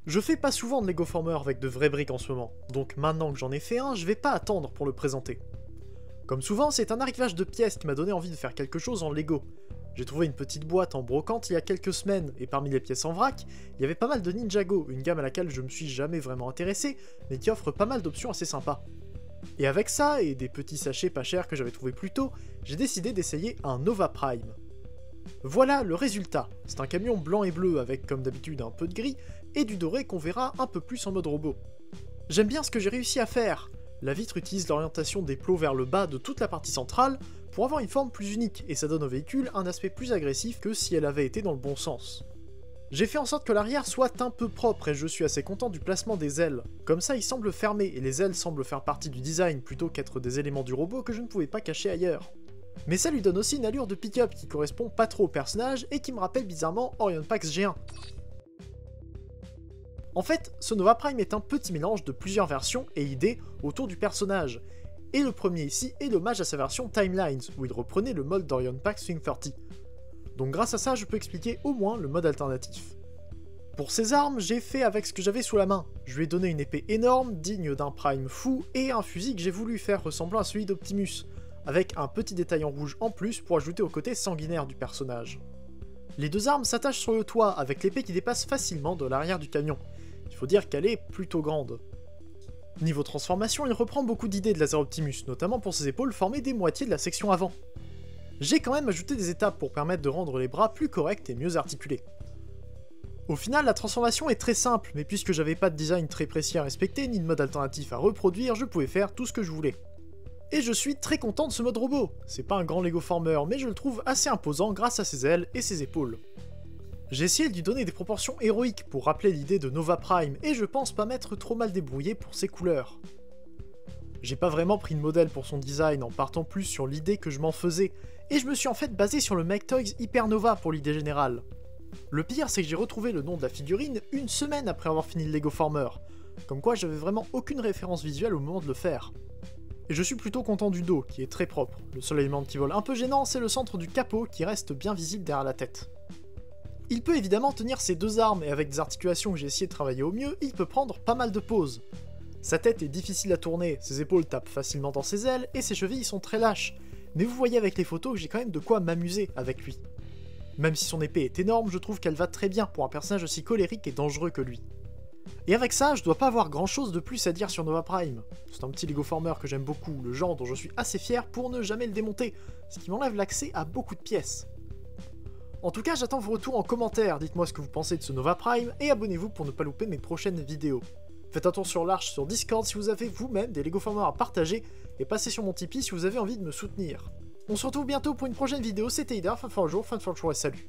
Je fais pas souvent de Lego Former avec de vraies briques en ce moment, donc maintenant que j'en ai fait un, je vais pas attendre pour le présenter. Comme souvent, c'est un arrivage de pièces qui m'a donné envie de faire quelque chose en Lego. J'ai trouvé une petite boîte en brocante il y a quelques semaines, et parmi les pièces en vrac, il y avait pas mal de Ninjago, une gamme à laquelle je me suis jamais vraiment intéressé, mais qui offre pas mal d'options assez sympas. Et avec ça, et des petits sachets pas chers que j'avais trouvé plus tôt, j'ai décidé d'essayer un Nova Prime. Voilà le résultat, c'est un camion blanc et bleu avec comme d'habitude un peu de gris, et du doré qu'on verra un peu plus en mode robot. J'aime bien ce que j'ai réussi à faire. La vitre utilise l'orientation des plots vers le bas de toute la partie centrale pour avoir une forme plus unique, et ça donne au véhicule un aspect plus agressif que si elle avait été dans le bon sens. J'ai fait en sorte que l'arrière soit un peu propre et je suis assez content du placement des ailes. Comme ça, il semble fermé et les ailes semblent faire partie du design plutôt qu'être des éléments du robot que je ne pouvais pas cacher ailleurs. Mais ça lui donne aussi une allure de pick-up qui correspond pas trop au personnage et qui me rappelle bizarrement Orion Pax G1. En fait, ce Nova Prime est un petit mélange de plusieurs versions et idées autour du personnage, et le premier ici est l'hommage à sa version Timelines, où il reprenait le mode d'Orion Pax Swing 30. Donc grâce à ça, je peux expliquer au moins le mode alternatif. Pour ses armes, j'ai fait avec ce que j'avais sous la main. Je lui ai donné une épée énorme, digne d'un Prime fou, et un fusil que j'ai voulu faire ressemblant à celui d'Optimus, avec un petit détail en rouge en plus pour ajouter au côté sanguinaire du personnage. Les deux armes s'attachent sur le toit, avec l'épée qui dépasse facilement de l'arrière du camion. Il faut dire qu'elle est plutôt grande. Niveau transformation, il reprend beaucoup d'idées de Laser Optimus, notamment pour ses épaules formées des moitiés de la section avant. J'ai quand même ajouté des étapes pour permettre de rendre les bras plus corrects et mieux articulés. Au final, la transformation est très simple, mais puisque j'avais pas de design très précis à respecter, ni de mode alternatif à reproduire, je pouvais faire tout ce que je voulais. Et je suis très content de ce mode robot. C'est pas un grand Lego Former, mais je le trouve assez imposant grâce à ses ailes et ses épaules. J'ai essayé de lui donner des proportions héroïques pour rappeler l'idée de Nova Prime, et je pense pas m'être trop mal débrouillé pour ses couleurs. J'ai pas vraiment pris de modèle pour son design en partant plus sur l'idée que je m'en faisais, et je me suis en fait basé sur le Make Toys Hypernova pour l'idée générale. Le pire, c'est que j'ai retrouvé le nom de la figurine une semaine après avoir fini le Lego Former, comme quoi j'avais vraiment aucune référence visuelle au moment de le faire. Et je suis plutôt content du dos, qui est très propre. Le seul élément de petit vol un peu gênant, c'est le centre du capot qui reste bien visible derrière la tête. Il peut évidemment tenir ses deux armes, et avec des articulations que j'ai essayé de travailler au mieux, il peut prendre pas mal de poses. Sa tête est difficile à tourner, ses épaules tapent facilement dans ses ailes, et ses chevilles sont très lâches. Mais vous voyez avec les photos que j'ai quand même de quoi m'amuser avec lui. Même si son épée est énorme, je trouve qu'elle va très bien pour un personnage aussi colérique et dangereux que lui. Et avec ça, je dois pas avoir grand chose de plus à dire sur Nova Prime. C'est un petit Lego Former que j'aime beaucoup, le genre dont je suis assez fier pour ne jamais le démonter, ce qui m'enlève l'accès à beaucoup de pièces. En tout cas, j'attends vos retours en commentaire, dites-moi ce que vous pensez de ce Nova Prime, et abonnez-vous pour ne pas louper mes prochaines vidéos. Faites un tour sur l'Arche sur Discord si vous avez vous-même des Lego Former à partager, et passez sur mon Tipeee si vous avez envie de me soutenir. On se retrouve bientôt pour une prochaine vidéo, c'était Ida, fin de jour et salut.